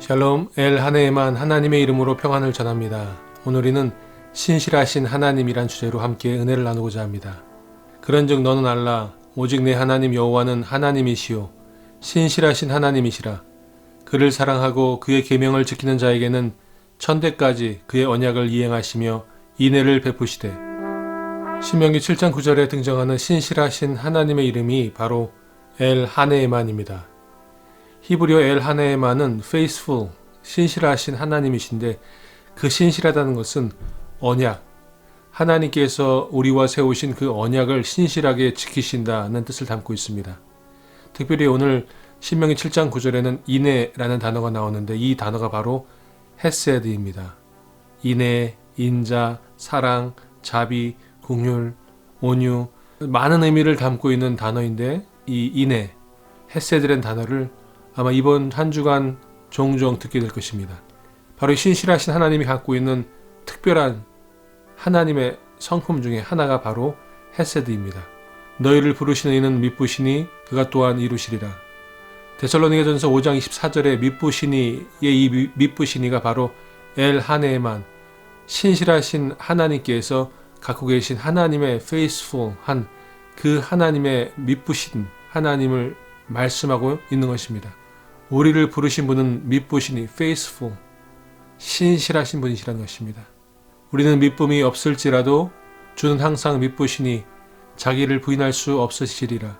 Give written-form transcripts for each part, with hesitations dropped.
샬롬, 엘 하네에만 하나님의 이름으로 평안을 전합니다. 오늘은 신실하신 하나님이란 주제로 함께 은혜를 나누고자 합니다. 그런즉 너는 알라, 오직 내 하나님 여호와는 하나님이시요 신실하신 하나님이시라. 그를 사랑하고 그의 계명을 지키는 자에게는 천대까지 그의 언약을 이행하시며 인애를 베푸시되. 신명기 7장 9절에 등장하는 신실하신 하나님의 이름이 바로 엘 하네에만입니다. 히브리어 엘 하네에만은 faithful, 신실하신 하나님이신데, 그 신실하다는 것은 언약, 하나님께서 우리와 세우신 그 언약을 신실하게 지키신다는 뜻을 담고 있습니다. 특별히 오늘 신명기 7장 9절에는 인애라는 단어가 나오는데, 이 단어가 바로 헤세드입니다. 인애, 인자, 사랑, 자비, 긍휼, 온유, 많은 의미를 담고 있는 단어인데, 이 인애, 헤세드라는 단어를 아마 이번 한 주간 종종 듣게 될 것입니다. 바로 신실하신 하나님이 갖고 있는 특별한 하나님의 성품 중에 하나가 바로 헤세드입니다. 너희를 부르시는 이는 미쁘시니 그가 또한 이루시리라. 데살로니가전서 5장 24절에 미쁘시니의 이 미쁘시니가 바로 엘 하네에만, 신실하신 하나님께서 갖고 계신 하나님의 faithful한 그 하나님의 미쁘신 하나님을 말씀하고 있는 것입니다. 우리를 부르신 분은 미쁘시니 faithful, 신실하신 분이시라는 것입니다. 우리는 미쁨이 없을지라도 주는 항상 미쁘시니 자기를 부인할 수 없으시리라.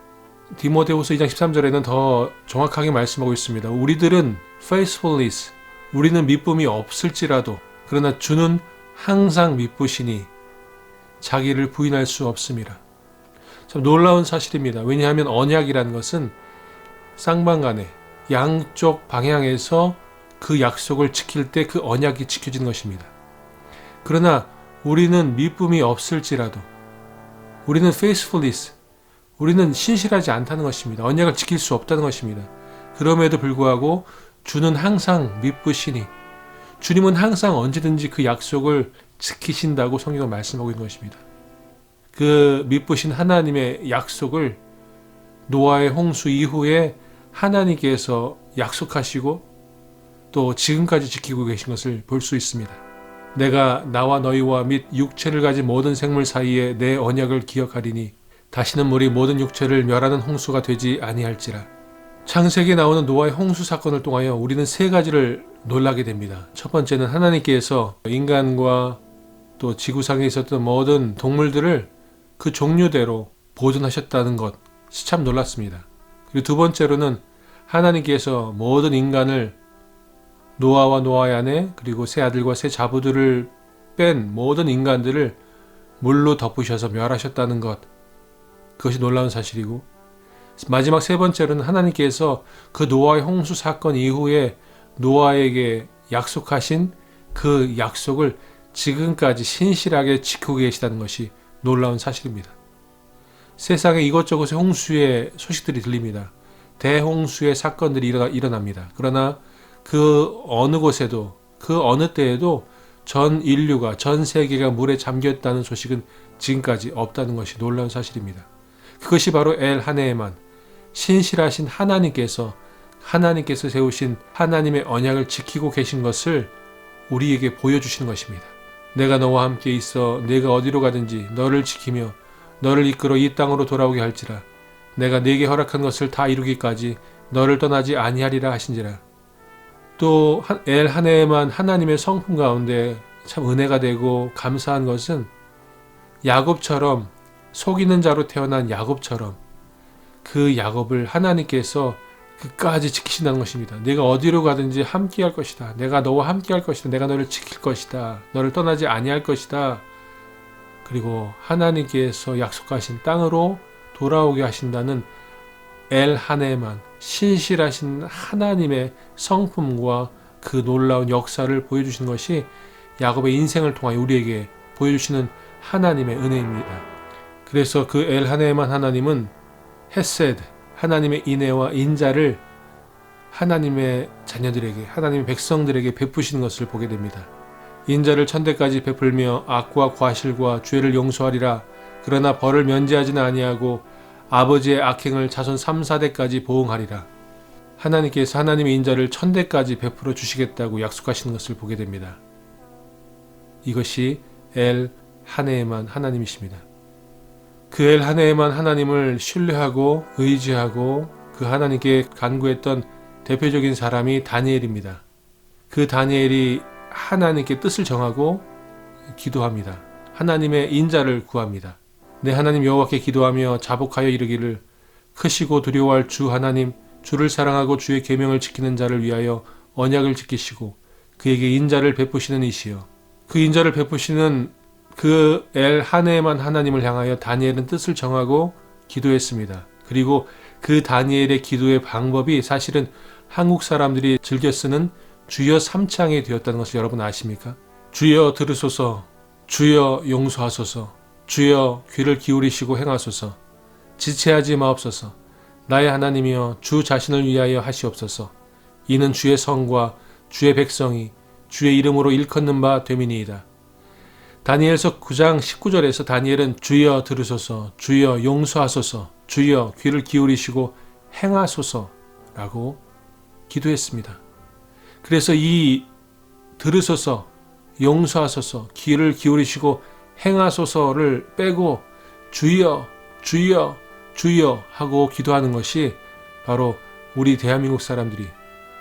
디모데후서 2장 13절에는 더 정확하게 말씀하고 있습니다. 우리들은 faithfulness, 우리는 미쁨이 없을지라도 그러나 주는 항상 미쁘시니 자기를 부인할 수 없음이라. 참 놀라운 사실입니다. 왜냐하면 언약이라는 것은 쌍방간에 양쪽 방향에서 그 약속을 지킬 때 그 언약이 지켜지는 것입니다. 그러나 우리는 미쁨이 없을지라도 우리는 faithfulness, 우리는 신실하지 않다는 것입니다. 언약을 지킬 수 없다는 것입니다. 그럼에도 불구하고 주는 항상 미쁘시니, 주님은 항상 언제든지 그 약속을 지키신다고 성경은 말씀하고 있는 것입니다. 그 미쁘신 하나님의 약속을 노아의 홍수 이후에 하나님께서 약속하시고 또 지금까지 지키고 계신 것을 볼 수 있습니다. 내가 나와 너희와 및 육체를 가진 모든 생물 사이에 내 언약을 기억하리니 다시는 물이 모든 육체를 멸하는 홍수가 되지 아니할지라. 창세기에 나오는 노아의 홍수 사건을 통하여 우리는 세 가지를 놀라게 됩니다. 첫 번째는 하나님께서 인간과 또 지구상에 있었던 모든 동물들을 그 종류대로 보존하셨다는 것이 참 놀랐습니다. 그리고 두 번째로는 하나님께서 모든 인간을, 노아와 노아의 아내 그리고 세 아들과 세 자부들을 뺀 모든 인간들을 물로 덮으셔서 멸하셨다는 것, 그것이 놀라운 사실이고, 마지막 세 번째로는 하나님께서 그 노아의 홍수 사건 이후에 노아에게 약속하신 그 약속을 지금까지 신실하게 지키고 계시다는 것이 놀라운 사실입니다. 세상에 이것저것의 홍수의 소식들이 들립니다. 대홍수의 사건들이 일어납니다. 그러나 그 어느 곳에도, 그 어느 때에도 전 인류가, 전 세계가 물에 잠겼다는 소식은 지금까지 없다는 것이 놀라운 사실입니다. 그것이 바로 엘 하네에만, 신실하신 하나님께서 세우신 하나님의 언약을 지키고 계신 것을 우리에게 보여주시는 것입니다. 내가 너와 함께 있어 내가 어디로 가든지 너를 지키며 너를 이끌어 이 땅으로 돌아오게 할지라. 내가 네게 허락한 것을 다 이루기까지 너를 떠나지 아니하리라 하신지라. 또 엘 하네에만 하나님의 성품 가운데 참 은혜가 되고 감사한 것은 야곱처럼, 속이는 자로 태어난 야곱처럼 그 야곱을 하나님께서 끝까지 지키신다는 것입니다. 내가 어디로 가든지 함께 할 것이다. 내가 너와 함께 할 것이다. 내가 너를 지킬 것이다. 너를 떠나지 아니할 것이다. 그리고 하나님께서 약속하신 땅으로 돌아오게 하신다는 엘 하네만, 신실하신 하나님의 성품과 그 놀라운 역사를 보여주신 것이 야곱의 인생을 통하여 우리에게 보여주시는 하나님의 은혜입니다. 그래서 그 엘 하네만 하나님은 헤세드, 하나님의 인애와 인자를 하나님의 자녀들에게, 하나님의 백성들에게 베푸시는 것을 보게 됩니다. 인자를 천대까지 베풀며 악과 과실과 죄를 용서하리라. 그러나 벌을 면제하지는 아니하고 아버지의 악행을 자손 3, 4대까지 보응하리라. 하나님께서 하나님의 인자를 1000대까지 베풀어 주시겠다고 약속하시는 것을 보게 됩니다. 이것이 엘 하네만 하나님이십니다. 그 엘 하네만 하나님을 신뢰하고 의지하고 그 하나님께 간구했던 대표적인 사람이 다니엘입니다. 그 다니엘이 하나님께 뜻을 정하고 기도합니다. 하나님의 인자를 구합니다. 내 하나님 여호와께 기도하며 자복하여 이르기를 크시고 두려워할 주 하나님, 주를 사랑하고 주의 계명을 지키는 자를 위하여 언약을 지키시고 그에게 인자를 베푸시는 이시여. 그 인자를 베푸시는 그 엘 하네만 하나님을 향하여 다니엘은 뜻을 정하고 기도했습니다. 그리고 그 다니엘의 기도의 방법이 사실은 한국 사람들이 즐겨 쓰는 주여 삼창이 되었다는 것을 여러분 아십니까? 주여 들으소서, 주여 용서하소서, 주여 귀를 기울이시고 행하소서, 지체하지 마옵소서, 나의 하나님이여 주 자신을 위하여 하시옵소서, 이는 주의 성과 주의 백성이 주의 이름으로 일컫는 바 됨이니이다. 다니엘서 9장 19절에서 다니엘은 주여 들으소서, 주여 용서하소서, 주여 귀를 기울이시고 행하소서라고 기도했습니다. 그래서 이 들으소서, 용서하소서, 귀를 기울이시고 행하소서를 빼고 주여, 주여, 주여 하고 기도하는 것이 바로 우리 대한민국 사람들이,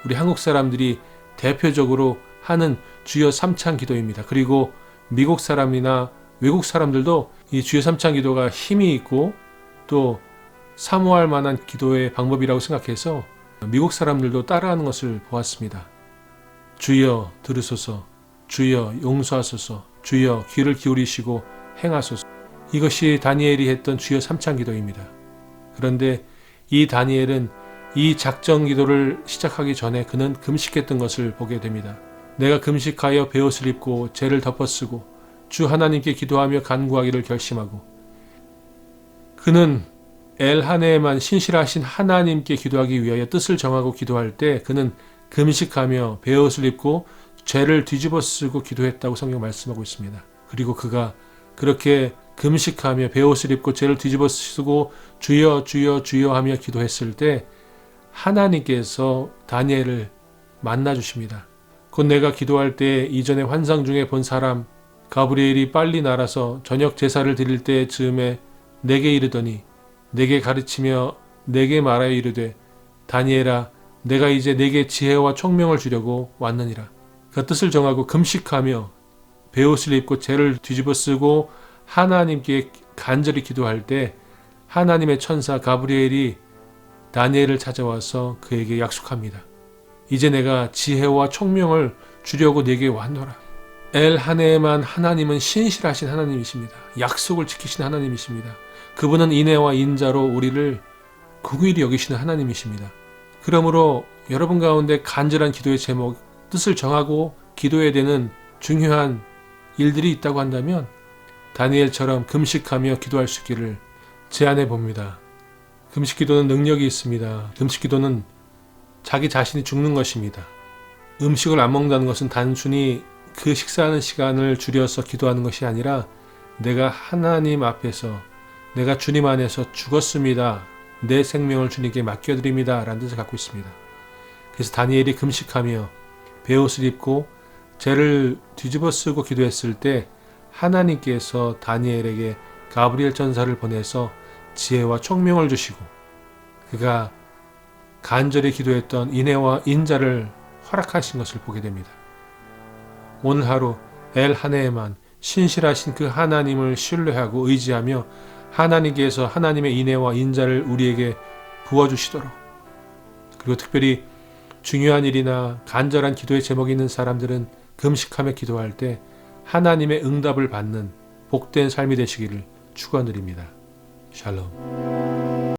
우리 한국 사람들이 대표적으로 하는 주여 삼창 기도입니다. 그리고 미국 사람이나 외국 사람들도 이 주여 삼창 기도가 힘이 있고 또 사모할 만한 기도의 방법이라고 생각해서 미국 사람들도 따라하는 것을 보았습니다. 주여 들으소서, 주여 용서하소서, 주여 귀를 기울이시고 행하소서. 이것이 다니엘이 했던 주여 삼창 기도입니다. 그런데 이 다니엘은 이 작정 기도를 시작하기 전에 그는 금식했던 것을 보게 됩니다. 내가 금식하여 베옷을 입고 죄를 덮어쓰고 주 하나님께 기도하며 간구하기를 결심하고, 그는 엘 하네만 신실하신 하나님께 기도하기 위하여 뜻을 정하고 기도할 때 그는 금식하며 베옷을 입고 죄를 뒤집어쓰고 기도했다고 성경 말씀하고 있습니다. 그리고 그가 그렇게 금식하며 베옷을 입고 죄를 뒤집어쓰고 주여 주여 주여 하며 기도했을 때 하나님께서 다니엘을 만나주십니다. 곧 내가 기도할 때 이전에 환상 중에 본 사람 가브리엘이 빨리 날아서 저녁 제사를 드릴 때 즈음에 내게 이르더니 내게 가르치며 내게 말하여 이르되 다니엘아 내가 이제 내게 지혜와 총명을 주려고 왔느니라. 그 뜻을 정하고 금식하며 베옷을 입고 죄를 뒤집어쓰고 하나님께 간절히 기도할 때 하나님의 천사 가브리엘이 다니엘을 찾아와서 그에게 약속합니다. 이제 내가 지혜와 총명을 주려고 내게 왔노라. 엘 하네만 하나님은 신실하신 하나님이십니다. 약속을 지키시는 하나님이십니다. 그분은 인애와 인자로 우리를 긍휼히 여기시는 하나님이십니다. 그러므로 여러분 가운데 간절한 기도의 제목, 뜻을 정하고 기도해야 되는 중요한 일들이 있다고 한다면 다니엘처럼 금식하며 기도할 수 있기를 제안해 봅니다. 금식 기도는 능력이 있습니다. 금식 기도는 자기 자신이 죽는 것입니다. 음식을 안 먹는다는 것은 단순히 그 식사하는 시간을 줄여서 기도하는 것이 아니라 내가 하나님 앞에서 내가 주님 안에서 죽었습니다. 내 생명을 주님께 맡겨드립니다. 라는 뜻을 갖고 있습니다. 그래서 다니엘이 금식하며 베옷을 입고 죄를 뒤집어쓰고 기도했을 때 하나님께서 다니엘에게 가브리엘 천사를 보내서 지혜와 총명을 주시고 그가 간절히 기도했던 인애와 인자를 허락하신 것을 보게 됩니다. 오늘 하루 엘 하네만 신실하신 그 하나님을 신뢰하고 의지하며 하나님께서 하나님의 인애와 인자를 우리에게 부어주시도록, 그리고 특별히 중요한 일이나 간절한 기도의 제목이 있는 사람들은 금식하며 기도할 때 하나님의 응답을 받는 복된 삶이 되시기를 축원드립니다. 샬롬.